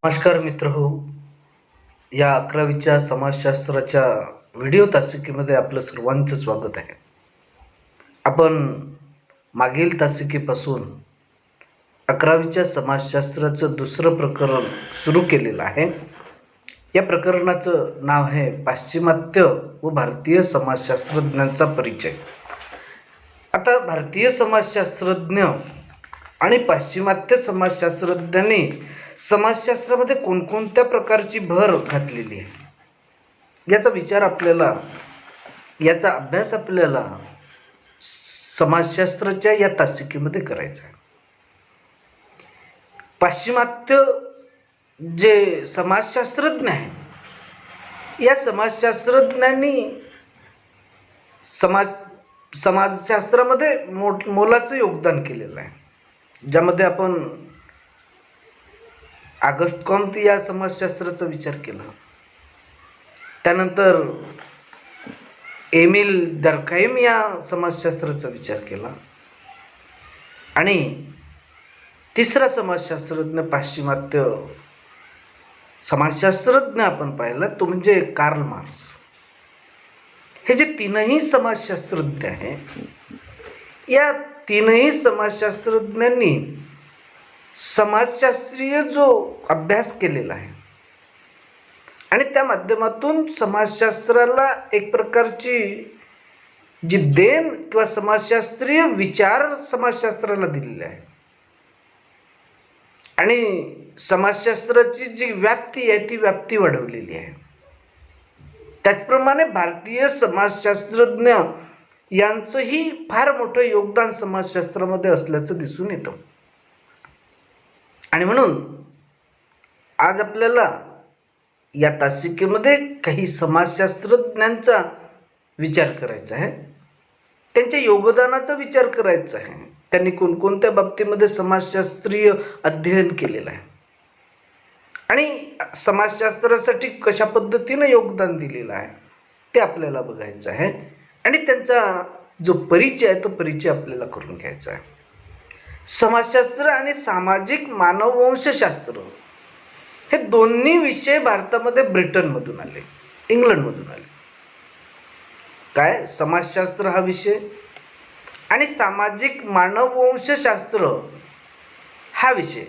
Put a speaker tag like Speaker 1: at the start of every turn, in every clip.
Speaker 1: नमस्कार मित्र हो. या 11वीच्या समाजशास्त्राच्या व्हिडिओ तासिकेमध्ये आपलं सर्वांचं स्वागत आहे. आपण मागील तासिकेपासून 11वीच्या समाजशास्त्राचं दुसरं प्रकरण सुरू केलेलं आहे. या प्रकरणाचं नाव आहे पाश्चिमात्य व भारतीय समाजशास्त्रज्ञांचा परिचय. आता भारतीय समाजशास्त्रज्ञ आणि पाश्चिमात्य समाजशास्त्रज्ञांनी समाजशास्त्रामध्ये कोणकोणत्या प्रकारची भर घातलेली आहे याचा विचार आपल्याला, याचा अभ्यास आपल्याला समाजशास्त्राच्या या तासिकेमध्ये करायचा आहे. पाश्चिमात्य जे समाजशास्त्रज्ञ आहेत, या समाजशास्त्रज्ञांनी समाजशास्त्रामध्ये मोलाचं योगदान केलेलं आहे. ज्यामध्ये आपण ऑगस्ट कॉम्ते या समाजशास्त्राचा विचार केला, त्यानंतर एमिल डर्कहाइम या समाजशास्त्राचा विचार केला, आणि तिसरा समाजशास्त्रज्ञ पाश्चिमात्य समाजशास्त्रज्ञ आपण पाहिला तो म्हणजे कार्ल मार्क्स. हे जे तीनही समाजशास्त्रज्ञ आहेत, या तीनही समाजशास्त्रज्ञांनी समाजशास्त्रीय जो अभ्यास केलेला आहे आणि त्या माध्यमातून समाजशास्त्राला एक प्रकारची जी देण किंवा समाजशास्त्रीय विचार समाजशास्त्राला दिलेले आहे, आणि समाजशास्त्राची जी व्याप्ती आहे ती व्याप्ती वाढवलेली आहे. त्याचप्रमाणे भारतीय समाजशास्त्रज्ञ यांचंही फार मोठं योगदान समाजशास्त्रामध्ये असल्याचं दिसून येतं. आणि म्हणून आज आपल्याला या तासिकेमध्ये काही समाजशास्त्रज्ञांचा विचार करायचा आहे, त्यांच्या योगदानाचा विचार करायचा आहे. त्यांनी कोणकोणत्या बाबतीमध्ये समाजशास्त्रीय अध्ययन केलेलं आहे आणि समाजशास्त्रासाठी कशा पद्धतीनं योगदान दिलेलं आहे ते आपल्याला बघायचं आहे. आणि त्यांचा जो परिचय आहे तो परिचय आपल्याला करून घ्यायचा आहे. समाजशास्त्र आणि सामाजिक मानववंशशास्त्र हे दोन्ही विषय भारतामध्ये ब्रिटनमधून आले, इंग्लंडमधून आले. काय, समाजशास्त्र हा विषय आणि सामाजिक मानववंशशास्त्र हा विषय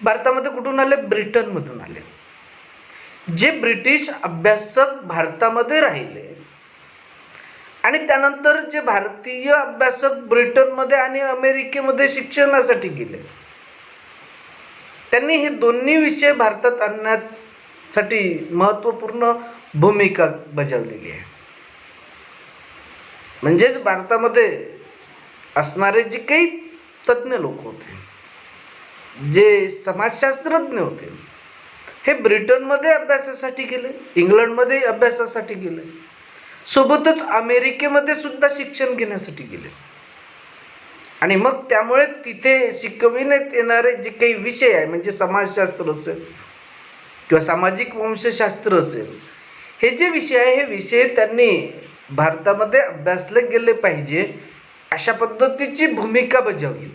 Speaker 1: भारतामध्ये कुठून आले? ब्रिटनमधून आले. जे ब्रिटिश अभ्यासक भारतामध्ये राहिले आणि त्यानंतर जे भारतीय अभ्यासक ब्रिटनमध्ये आणि अमेरिकेमध्ये शिक्षणासाठी गेले, त्यांनी हे दोन्ही विषय भारतात आणण्यासाठी महत्त्वपूर्ण भूमिका बजावलेली आहे. म्हणजेच भारतामध्ये असणारे जे काही तज्ज्ञ लोक होते, जे समाजशास्त्रज्ञ होते, हे ब्रिटनमध्ये अभ्यासासाठी गेले, इंग्लंडमध्ये अभ्यासासाठी गेले, सोबतच अमेरिकेमध्ये सुद्धा शिक्षण घेण्यासाठी गेले. आणि मग त्यामुळे तिथे शिकविण्यात येणारे जे काही विषय आहे, म्हणजे समाजशास्त्र असेल किंवा सामाजिक वंशशास्त्र असेल, हे जे विषय आहे हे विषय त्यांनी भारतामध्ये अभ्यासले गेले पाहिजे अशा पद्धतीची भूमिका बजावली.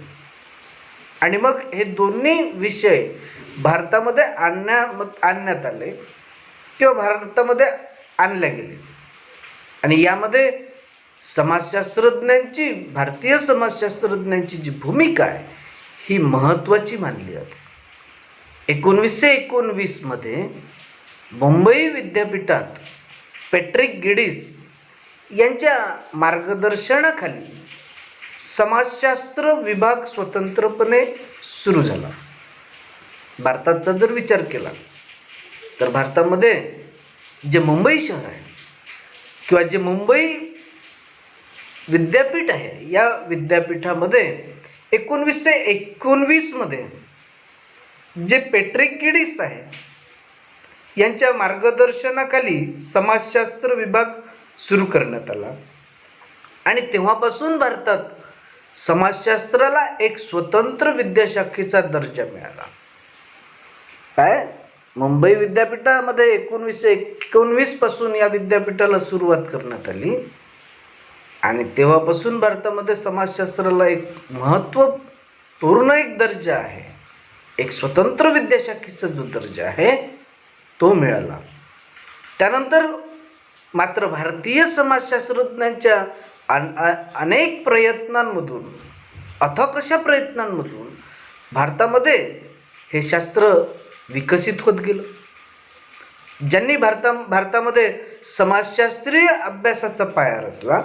Speaker 1: आणि मग हे दोन्ही विषय भारतामध्ये आणण्यात आले किंवा भारतामध्ये आणले गेले. आणि यामध्ये समाजशास्त्रज्ञांची, भारतीय समाजशास्त्रज्ञांची जी भूमिका आहे ही महत्त्वाची मानली जाते. 1919 मध्ये मुंबई विद्यापीठात पॅट्रिक गिडिस यांच्या मार्गदर्शनाखाली समाजशास्त्र विभाग स्वतंत्रपणे सुरू झाला. भारताचा जर विचार केला तर भारतामध्ये जे मुंबई शहर आहे किंवा जे मुंबई विद्यापीठ आहे, या विद्यापीठामध्ये 1919 मध्ये जे पॅट्रिक गिडिस आहे यांच्या मार्गदर्शनाखाली समाजशास्त्र विभाग सुरू करण्यात आला. आणि तेव्हापासून भारतात समाजशास्त्राला एक स्वतंत्र विद्याशाखेचा दर्जा मिळाला. काय, मुंबई विद्यापीठामध्ये 1919 पासून या विद्यापीठाला सुरुवात करण्यात आली आणि तेव्हापासून भारतामध्ये समाजशास्त्राला एक महत्त्वपूर्ण एक दर्जा आहे. एक स्वतंत्र विद्याशाखेचा जो दर्जा आहे तो मिळाला. त्यानंतर मात्र भारतीय समाजशास्त्रज्ञांच्या अनेक प्रयत्नांमधून, अथक अशा प्रयत्नांमधून भारतामध्ये हे शास्त्र विकसित होत गेलं. ज्यांनी भारतामध्ये समाजशास्त्रीय अभ्यासाचा पाया रचला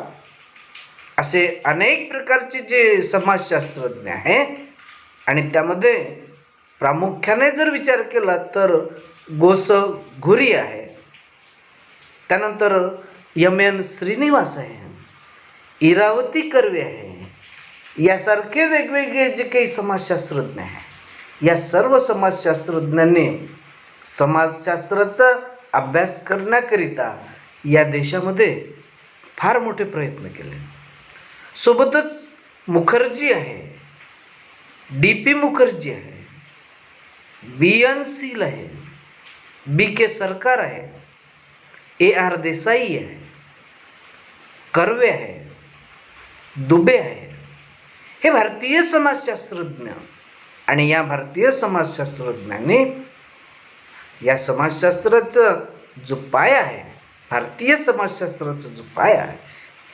Speaker 1: असे अनेक प्रकारचे जे समाजशास्त्रज्ञ आहे, आणि त्यामध्ये प्रामुख्याने जर विचार केला तर गोस घुरी आहे, त्यानंतर एम.एन. श्रीनिवास आहे, इरावती कर्वे आहे, यासारखे वेगवेगळे जे काही समाजशास्त्रज्ञ आहे, या सर्व समाजशास्त्रज्ञांनी समाजशास्त्राचा अभ्यास करण्याकरिता या देशामध्ये फार मोठे प्रयत्न केले. सोबतच मुखर्जी आहे, डी.पी. मुखर्जी आहे, बी.एन. सील आहे, बी.के. सरकार आहे, ए.आर. देसाई आहे, कर्वे आहे, दुबे आहे. हे भारतीय समाजशास्त्रज्ञ, आणि या भारतीय समाजशास्त्रज्ञांनी या समाजशास्त्राचा जो पाया आहे, भारतीय समाजशास्त्राचा जो पाया आहे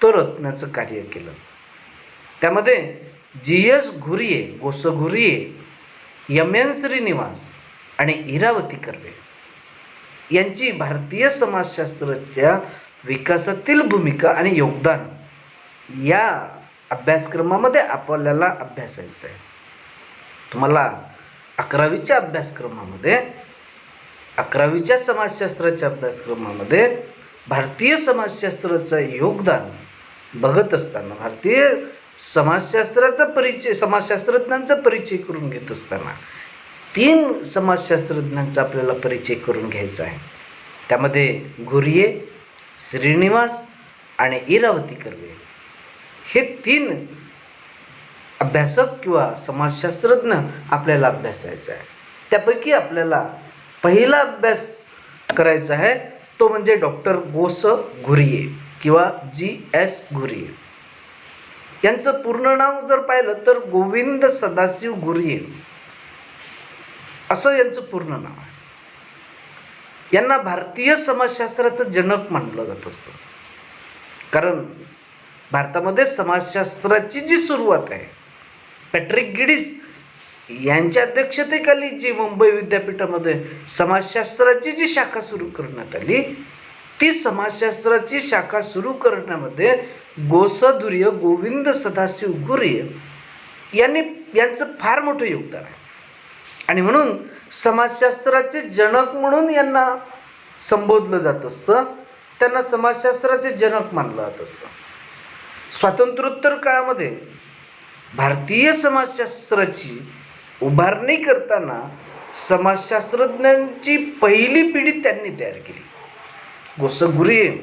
Speaker 1: तो रचण्याचं कार्य केलं. त्यामध्ये जी.एस. घुरिये, गोस घुरिये, एम.एन. श्रीनिवास आणि इरावती कर्वे यांची भारतीय समाजशास्त्राच्या विकासातील भूमिका आणि योगदान या अभ्यासक्रमामध्ये आपल्याला अभ्यासायचं आहे. तुम्हाला 11वीच्या अभ्यासक्रमामध्ये, 11वीच्या समाजशास्त्राच्या अभ्यासक्रमामध्ये भारतीय समाजशास्त्राचं योगदान बघत असताना, भारतीय समाजशास्त्राचा परिचय, समाजशास्त्रज्ञांचा परिचय करून घेत असताना 3 समाजशास्त्रज्ञांचा आपल्याला परिचय करून घ्यायचा आहे. त्यामध्ये घुरिये, श्रीनिवास आणि इरावती कर्वे हे 3 अभ्यासक किंवा समाजशास्त्रज्ञ आपल्याला अभ्यासायचा आहे. त्यापैकी आपल्याला पहिला अभ्यास करायचा आहे तो म्हणजे डॉक्टर गोस घुरिये किंवा जी.एस. घुरिये. यांचं पूर्ण नाव जर पाहिलं तर गोविंद सदाशिव घुरिये असं यांचं पूर्ण नाव आहे. यांना भारतीय समाजशास्त्राचं जनक मानलं जात असतं, कारण भारतामध्ये समाजशास्त्राची जी सुरुवात आहे, पॅट्रिक गिडीस यांच्या अध्यक्षतेखाली जी मुंबई विद्यापीठामध्ये समाजशास्त्राची जी शाखा सुरू करण्यात आली, ती समाजशास्त्राची शाखा सुरू करण्यामध्ये गोसधुर्य गोविंद सदाशिव घुरिये यांचं फार मोठं योगदान आहे. आणि म्हणून समाजशास्त्राचे जनक म्हणून यांना संबोधलं जात असतं, त्यांना समाजशास्त्राचे जनक मानलं जात असतं. स्वातंत्र्योत्तर काळामध्ये भारतीय समाजशास्त्राची उभारणी करताना समाजशास्त्रज्ञांची पहिली पिढी त्यांनी तयार केली. गोस घुरिये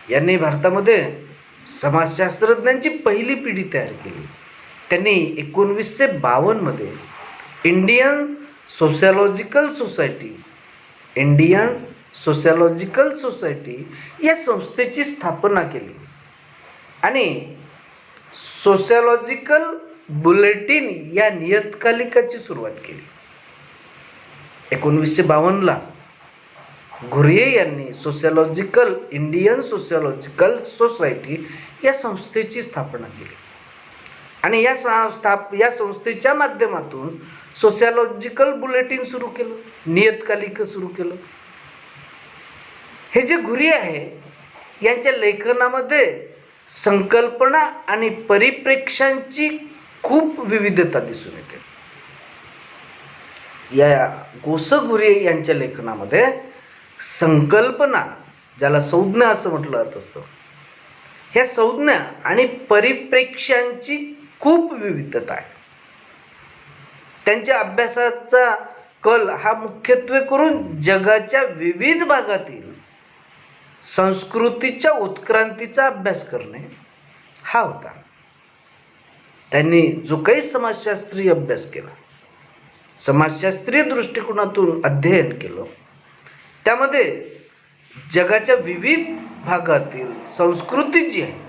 Speaker 1: यांनी भारतामध्ये समाजशास्त्रज्ञांची पहिली पिढी तयार केली. त्यांनी 1952 मध्ये इंडियन सोशलॉजिकल सोसायटी या संस्थेची स्थापना केली आणि सोशलॉजिकल बुलेटिन या नियतकालिकाची सुरुवात केली. 1952ला घुरिये यांनी इंडियन सोशलॉजिकल सोसायटी या संस्थेची स्थापना केली आणि या संस्थेच्या माध्यमातून सोशलॉजिकल बुलेटिन सुरू केलं, नियतकालिक सुरू केलं. हे जे घुरिये आहे यांच्या लेखनामध्ये संकल्पना आणि परिप्रेक्ष्यांची खूप विविधता दिसून येते. या गोस घुरिये यांच्या लेखनामध्ये संकल्पना, ज्याला संज्ञा असं म्हटलं जात असतं, ह्या संज्ञा आणि परिप्रेक्ष्यांची खूप विविधता आहे. त्यांच्या अभ्यासाचा कल हा मुख्यत्वे करून जगाच्या विविध भागातील संस्कृतीच्या उत्क्रांतीचा अभ्यास करणे हा होता. त्यांनी जो काही समाजशास्त्रीय अभ्यास केला, समाजशास्त्रीय दृष्टिकोनातून अध्ययन केलं, त्यामध्ये जगाच्या विविध भागातील संस्कृती जी आहे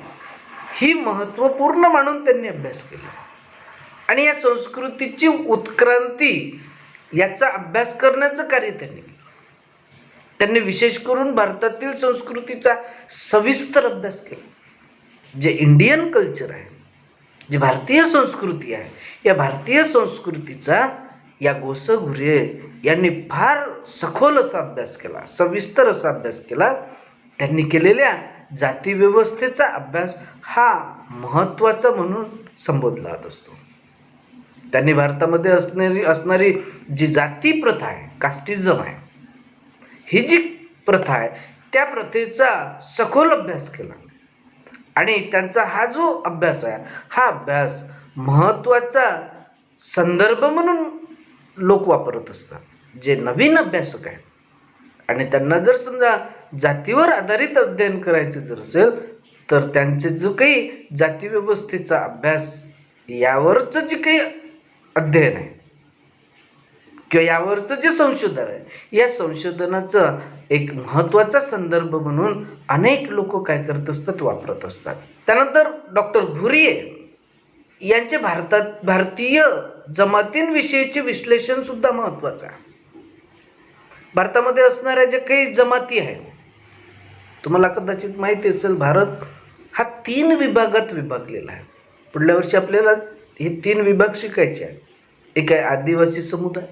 Speaker 1: ही महत्त्वपूर्ण मानून त्यांनी अभ्यास केला आणि या संस्कृतीची उत्क्रांती याचा अभ्यास करण्याचं कार्य त्यांनी केलं. त्यांनी विशेष करून भारतातील संस्कृतीचा सविस्तर अभ्यास केला. जे इंडियन कल्चर आहे, जी भारतीय संस्कृती आहे, या भारतीय संस्कृतीचा या गोसे घुरे यांनी फार सखोल असा अभ्यास केला, सविस्तर असा अभ्यास केला. त्यांनी केलेल्या जाती व्यवस्थेचा अभ्यास हा महत्त्वाचा म्हणून संबोधला जात असतो. त्यांनी भारतामध्ये असणारी जी जाती प्रथा आहे, कास्टिझम आहे, ही जी प्रथा आहे त्या प्रथेचा सखोल अभ्यास केला. आणि त्यांचा हा जो अभ्यास आहे, हा अभ्यास महत्त्वाचा संदर्भ म्हणून लोक वापरत असतात. जे नवीन अभ्यासक आहेत आणि त्यांना जर समजा जातीवर आधारित अध्ययन करायचे जर असेल, तर त्यांचे जो काही जाती व्यवस्थेचा अभ्यास यावरचं जे काही अध्ययन आहे किंवा यावरचं जे संशोधन आहे, या संशोधनाचा एक महत्त्वाचा संदर्भ म्हणून अनेक लोक काय करत असतात, वापरत असतात. त्यानंतर डॉक्टर घुरिये यांचे भारतीय जमातींविषयीचे विश्लेषण सुद्धा महत्त्वाचं आहे. भारतामध्ये असणाऱ्या जे काही जमाती आहेत, तुम्हाला कदाचित माहिती असेल, भारत हा 3 विभागात विभागलेला आहे. पुढल्या वर्षी आपल्याला हे 3 विभाग शिकायचे आहेत. एक आहे आदिवासी समुदाय,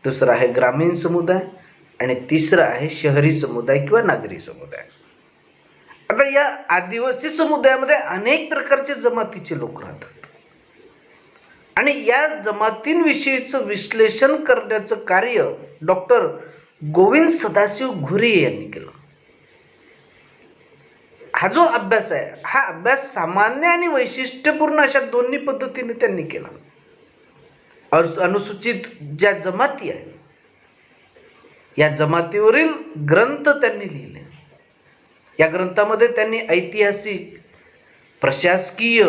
Speaker 1: दुसरा आहे ग्रामीण समुदाय आणि तिसरा आहे शहरी समुदाय किंवा नागरी समुदाय. आता या आदिवासी समुदायामध्ये अनेक प्रकारचे जमातीचे लोक राहतात आणि या जमातींविषयीचं विश्लेषण करण्याचं कार्य डॉक्टर गोविंद सदाशिव घुरिये यांनी केलं. हा जो अभ्यास आहे, हा अभ्यास सामान्य आणि वैशिष्ट्यपूर्ण अशा दोन्ही पद्धतीने त्यांनी केला. अनुसूचित ज्या जमाती आहेत, या जमातीवरील ग्रंथ त्यांनी लिहिले. या ग्रंथामध्ये त्यांनी ऐतिहासिक, प्रशासकीय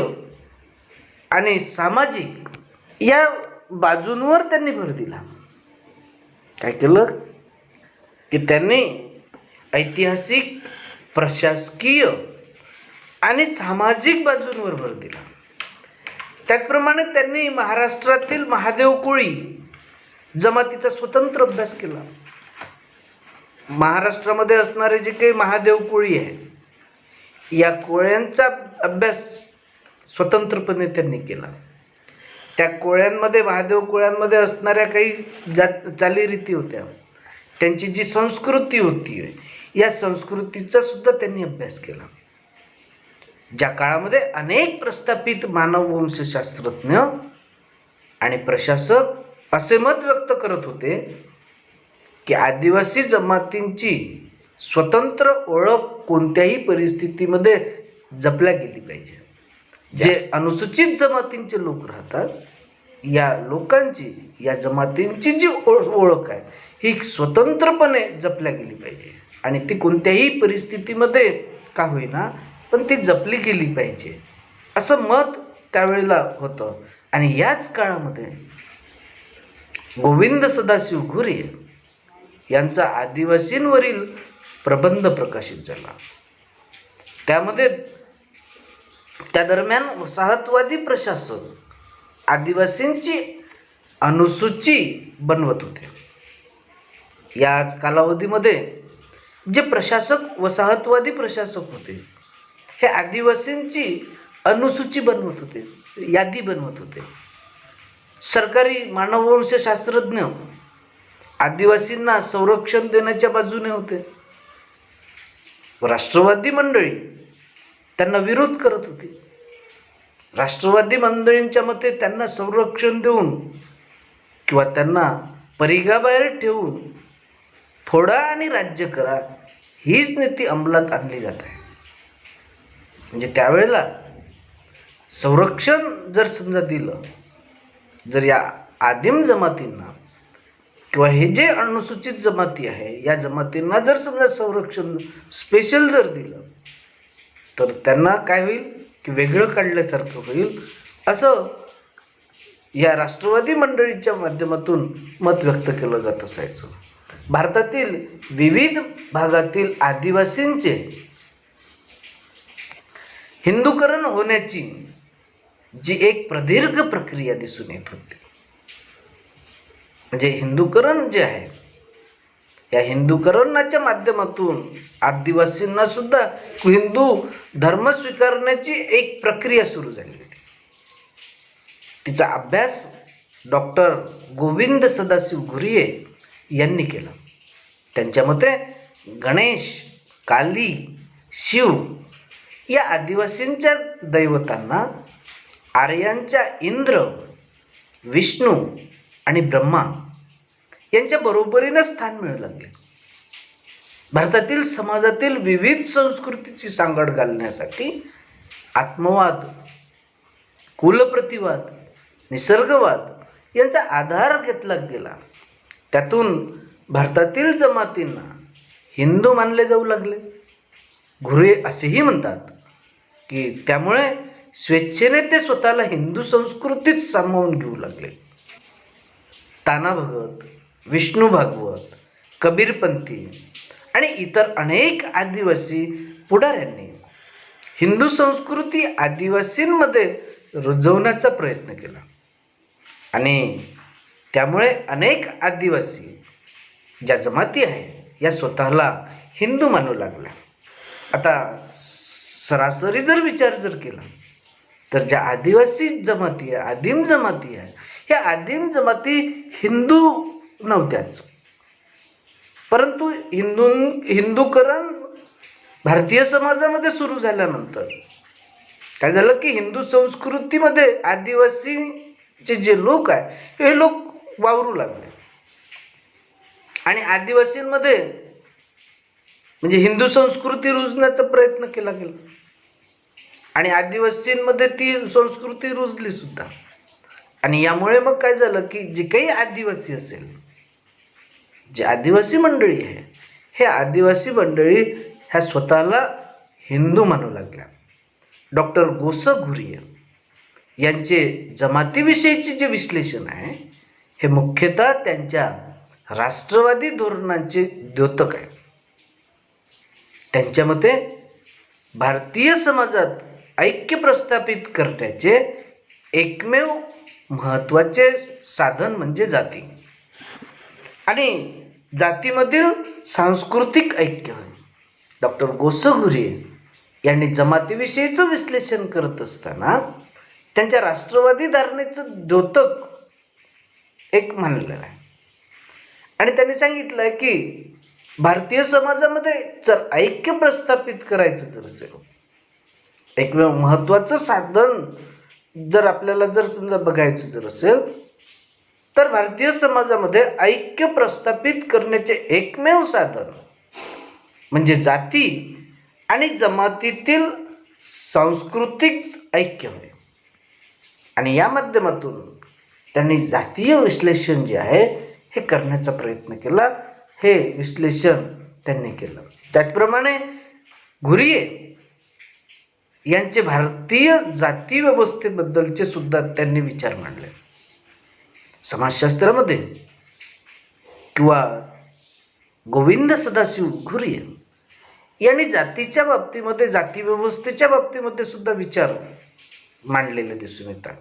Speaker 1: आणि सामाजिक या बाजूंवर त्यांनी भर दिला. काय केलं की त्यांनी ऐतिहासिक, प्रशासकीय आणि सामाजिक बाजूंवर भर दिला. त्याचप्रमाणे त्यांनी महाराष्ट्रातील महादेव कोळी जमातीचा स्वतंत्र अभ्यास केला. महाराष्ट्रामध्ये असणारे जे काही महादेव कोळी आहे, या कोळ्यांचा अभ्यास स्वतंत्रपणे त्यांनी केला. त्या कोळ्यांमध्ये, महादेव कोळ्यांमध्ये असणाऱ्या काही चालीरीती होत्या, त्यांची जी संस्कृती होती, या संस्कृतीचा सुद्धा त्यांनी अभ्यास केला. ज्या काळामध्ये अनेक प्रस्थापित मानववंशशास्त्रज्ञ आणि प्रशासक असे मत व्यक्त करत होते की आदिवासी जमातींची स्वतंत्र ओळख कोणत्याही परिस्थितीमध्ये जपल्या गेली पाहिजे. जे अनुसूचित जमातींचे लोक राहतात, या लोकांची, या जमातींची जी ओळख आहे, ही स्वतंत्रपणे जपल्या गेली पाहिजे आणि ती कोणत्याही परिस्थितीमध्ये का होईना पण ती जपली गेली पाहिजे, असं मत त्यावेळेला होतं. आणि याच काळामध्ये गोविंद सदाशिव घुरिये यांचा आदिवासींवरील प्रबंध प्रकाशित झाला. त्यामध्ये त्या दरम्यान वसाहतवादी प्रशासक आदिवासींची अनुसूची बनवत होते. याच कालावधीमध्ये जे प्रशासक, वसाहतवादी प्रशासक होते, हे आदिवासींची अनुसूची बनवत होते, यादी बनवत होते. सरकारी मानववंशशास्त्रज्ञ आदिवासींना संरक्षण देण्याच्या बाजूने होते. राष्ट्रवादी मंडळी त्यांना विरोध करत होती. राष्ट्रवादी मंडळींच्या मते त्यांना संरक्षण देऊन किंवा त्यांना परिघाबाहेर ठेवून फोडा आणि राज्य करा, हीच नीती अंमलात आणली जात आहे. म्हणजे त्यावेळेला संरक्षण जर समजा दिलं, जर या आदिम जमातींना किंवा हे जे अनुसूचित जमाती आहे, या जमातींना जर समजा संरक्षण स्पेशल जर दिलं, तर त्यांना काय होईल की वेगळं काढल्यासारखं होईल, असं या राष्ट्रवादी मंडळीच्या माध्यमातून मत व्यक्त केलं जात असायचं. भारतातील विविध भागातील आदिवासींचे हिंदुकरण होण्याची जी एक प्रदीर्घ प्रक्रिया दिसून येत होती, म्हणजे हिंदूकरण जे आहे, या हिंदूकरणाच्या माध्यमातून आदिवासींना सुद्धा हिंदू धर्म स्वीकारण्याची एक प्रक्रिया सुरू झाली होती. तिचा अभ्यास डॉक्टर गोविंद सदाशिव घुरिये यांनी केला. त्यांच्या मते गणेश, काली, शिव या आदिवासींच्या दैवतांना आर्यांच्या इंद्र, विष्णू आणि ब्रह्मा यांच्या बरोबरीने स्थान मिळू लागले. भारतातील समाजातील विविध संस्कृतीची सांगड घालण्यासाठी आत्मवाद, कुलप्रतिवाद, निसर्गवाद यांचा आधार घेतला गेला. त्यातून भारतातील जमातींना हिंदू मानले जाऊ लागले. घुरे असेही म्हणतात की त्यामुळे स्वेच्छेने ते स्वतःला हिंदू संस्कृतीत सामावून घेऊ लागले. ताना भगत, विष्णू भागवत, कबीरपंथी आणि इतर अनेक आदिवासी पुढाऱ्यांनी हिंदू संस्कृती आदिवासींमध्ये रुजवण्याचा प्रयत्न केला आणि त्यामुळे अनेक आदिवासी ज्या जमाती आहेत या स्वतःला हिंदू मानू लागल्या. आता सरासरी जर विचार केला तर ज्या आदिवासी जमाती आहे, आदिम जमाती आहे, ह्या आदिम जमाती हिंदू नव्हत्याच. परंतु हिंदूकरण भारतीय समाजामध्ये सुरू झाल्यानंतर काय झालं की हिंदू संस्कृतीमध्ये आदिवासीचे जे लोक आहे हे लोक वावरू लागले आणि आदिवासींमध्ये म्हणजे हिंदू संस्कृती रुजण्याचा प्रयत्न केला गेला आणि आदिवासींमध्ये ती संस्कृती रुजली सुद्धा. आणि यामुळे मग काय झालं की जे काही आदिवासी असेल, जे आदिवासी मंडळी आहे, हे आदिवासी मंडळी ह्या स्वतःला हिंदू मानू लागल्या. डॉक्टर गोस घुरिये यांचे जमातीविषयीचे जे विश्लेषण आहे हे मुख्यतः त्यांच्या राष्ट्रवादी धोरणांचे द्योतक आहे. त्यांच्या मते भारतीय समाजात ऐक्य प्रस्थापित करण्याचे एकमेव महत्त्वाचे साधन म्हणजे जाती आणि जातीमधील सांस्कृतिक ऐक्य. डॉक्टर गोस घुरिये यांनी जमातीविषयीचं विश्लेषण करत असताना त्यांच्या राष्ट्रवादी धारणेचं द्योतक एक मानलेलं आहे आणि त्यांनी सांगितलं आहे की भारतीय समाजामध्ये जर ऐक्य प्रस्थापित करायचं जर असेल, एक महत्त्वाचं साधन जर आपल्याला जर समजा बघायचं जर असेल तर भारतीय समाजामध्ये ऐक्य प्रस्थापित करण्याचे एकमेव साधन म्हणजे जाती आणि जमातीतील सांस्कृतिक ऐक्य होय. आणि या माध्यमातून त्यांनी जातीय विश्लेषण जे आहे हे करण्याचा प्रयत्न केला. हे विश्लेषण त्यांनी केलं. त्याचप्रमाणे घुरिये यांचे भारतीय जाती व्यवस्थेबद्दलचे सुद्धा त्यांनी विचार मांडले. समाजशास्त्रामध्ये किंवा गोविंद सदाशिव घुरिये यांनी जातीच्या बाबतीमध्ये, जाती व्यवस्थेच्या बाबतीमध्ये सुद्धा विचार मांडलेले दिसून येतात.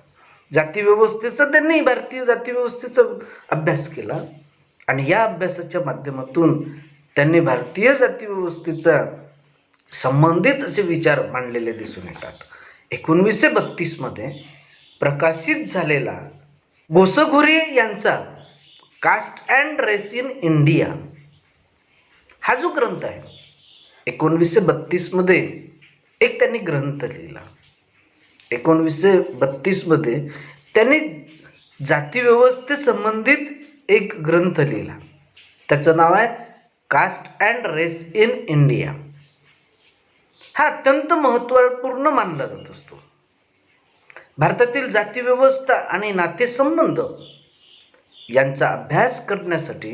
Speaker 1: जाती व्यवस्थेचा त्यांनी भारतीय जाती व्यवस्थेचा अभ्यास केला आणि या अभ्यासाच्या माध्यमातून त्यांनी भारतीय जाती व्यवस्थेचा संबंधित असे विचार मांडलेले दिसून येतात. 1932 मध्ये प्रकाशित झालेला गोस घुरिये यांचा caste and race in India हा जो ग्रंथ आहे 1932 मध्ये एक त्यांनी ग्रंथ लिहिला. 1932 मध्ये त्यांनी जाती व्यवस्थे संबंधित एक ग्रंथ लिहिला. त्याचं नाव आहे caste and race in India. हा अत्यंत महत्त्वपूर्ण मानला जात असतो. भारतातील जाती व्यवस्था आणि नातेसंबंध यांचा अभ्यास करण्यासाठी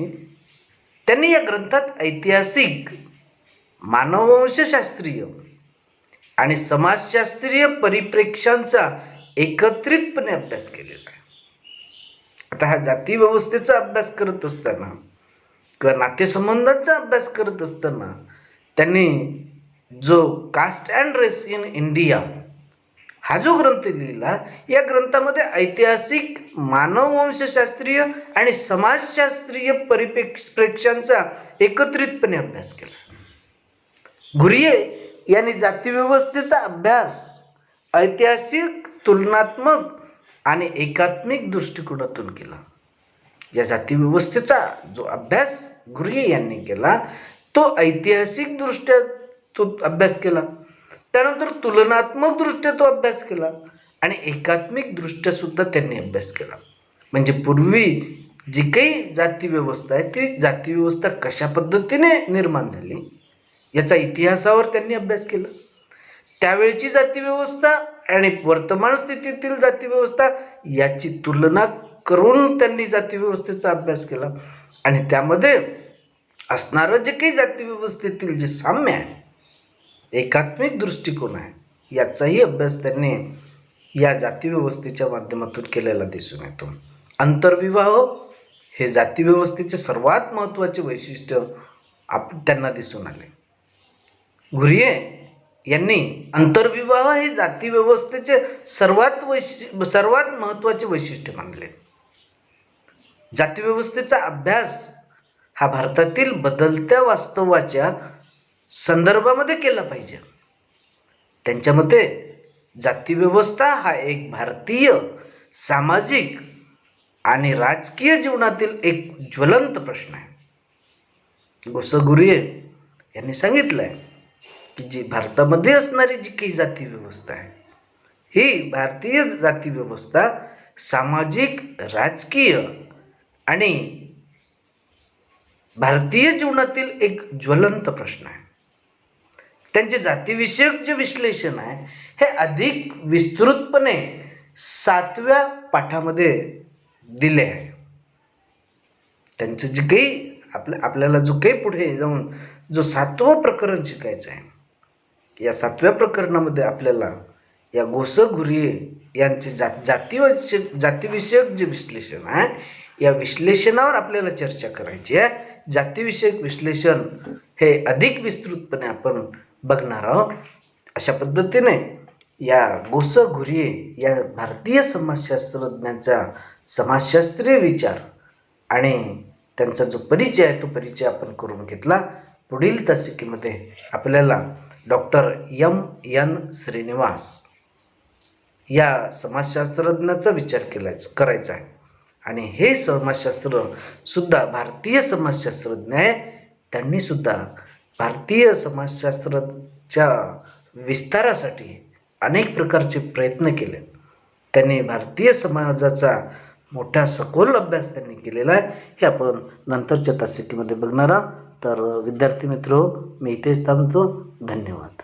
Speaker 1: त्यांनी या ग्रंथात ऐतिहासिक, मानववंशशास्त्रीय आणि समाजशास्त्रीय परिप्रेक्ष्यांचा एकत्रितपणे अभ्यास केलेला आहे. आता हा जाती व्यवस्थेचा अभ्यास करत असताना किंवा नातेसंबंधांचा अभ्यास करत असताना त्यांनी जो caste and race in India हा जो ग्रंथ लिहिला, या ग्रंथामध्ये ऐतिहासिक, मानववंशशास्त्रीय आणि समाजशास्त्रीय परिप्रेक्ष्यांचा एकत्रितपणे अभ्यास केला. घुरिये यांनी जातीव्यवस्थेचा अभ्यास ऐतिहासिक, तुलनात्मक आणि एकात्मिक दृष्टिकोनातून केला. या जातीव्यवस्थेचा जो अभ्यास घुरिये यांनी केला तो ऐतिहासिक दृष्ट्या तो अभ्यास केला, त्यानंतर तुलनात्मक दृष्ट्या तो अभ्यास केला आणि एकात्मिक दृष्ट्या सुद्धा त्यांनी अभ्यास केला. म्हणजे पूर्वी जी काही जाती व्यवस्था आहे ती जाती व्यवस्था कशा पद्धतीने निर्माण झाली याचा इतिहासावर त्यांनी अभ्यास केला. त्यावेळची जाती व्यवस्था आणि वर्तमान स्थितीतील जाती व्यवस्था याची तुलना करून त्यांनी जाती व्यवस्थेचा अभ्यास केला आणि त्यामध्ये असणारं जे काही जाती व्यवस्थेतील जे साम्य आहे, एकात्मिक दृष्टिकोन आहे, याचाही अभ्यास त्यांनी या जाती व्यवस्थेच्या माध्यमातून केलेला दिसून येतो. आंतरविवाह हे जाती व्यवस्थेचे सर्वात महत्त्वाचे वैशिष्ट्य त्यांना दिसून आले. घुरिये यांनी आंतरविवाह हे जाती व्यवस्थेचे सर्वात महत्त्वाचे वैशिष्ट्य मानले. जाती व्यवस्थेचा अभ्यास हा भारतातील बदलत्या वास्तवाच्या संदर्भामध्ये केला पाहिजे. त्यांच्या मते जाती व्यवस्था हा एक भारतीय सामाजिक आणि राजकीय जीवनातील एक ज्वलंत प्रश्न आहे. घुरिये यांनी सांगितलं आहे की जी भारतामध्ये असणारी जी काही जाती व्यवस्था आहे ही भारतीय जाती व्यवस्था सामाजिक, राजकीय आणि भारतीय जीवनातील एक ज्वलंत प्रश्न आहे. त्यांचे जातीविषयक जे विश्लेषण आहे हे अधिक विस्तृतपणे 7व्या पाठामध्ये दिले आहे. त्यांचं जे काही आपल्याला जो काही पुढे जाऊन जो 7वं प्रकरण शिकायचं आहे, या 7व्या प्रकरणामध्ये आपल्याला या घुरिये यांचे जातीविषयक जे विश्लेषण आहे या विश्लेषणावर आपल्याला चर्चा करायची आहे. जातीविषयक विश्लेषण हे अधिक विस्तृतपणे आपण बघणार आहोत. अशा पद्धतीने या घुरिये या भारतीय समाजशास्त्रज्ञांचा समाजशास्त्रीय विचार आणि त्यांचा जो परिचय आहे तो परिचय आपण करून घेतला. पुढील तासिकेमध्ये आपल्याला डॉक्टर M.N. श्रीनिवास या समाजशास्त्रज्ञाचा विचार करायचा आहे आणि हे समाजशास्त्र सुद्धा भारतीय समाजशास्त्रज्ञ आहे. त्यांनी सुद्धा भारतीय समाजशास्त्राच्या विस्तारासाठी अनेक प्रकारचे प्रयत्न केले. त्यांनी भारतीय समाजाचा मोठा सखोल अभ्यास त्यांनी केलेला आहे. हे आपण नंतरच्या तासिकेमध्ये बघणार आहोत. तर विद्यार्थी मित्र, मी इथेच थांबतो. धन्यवाद.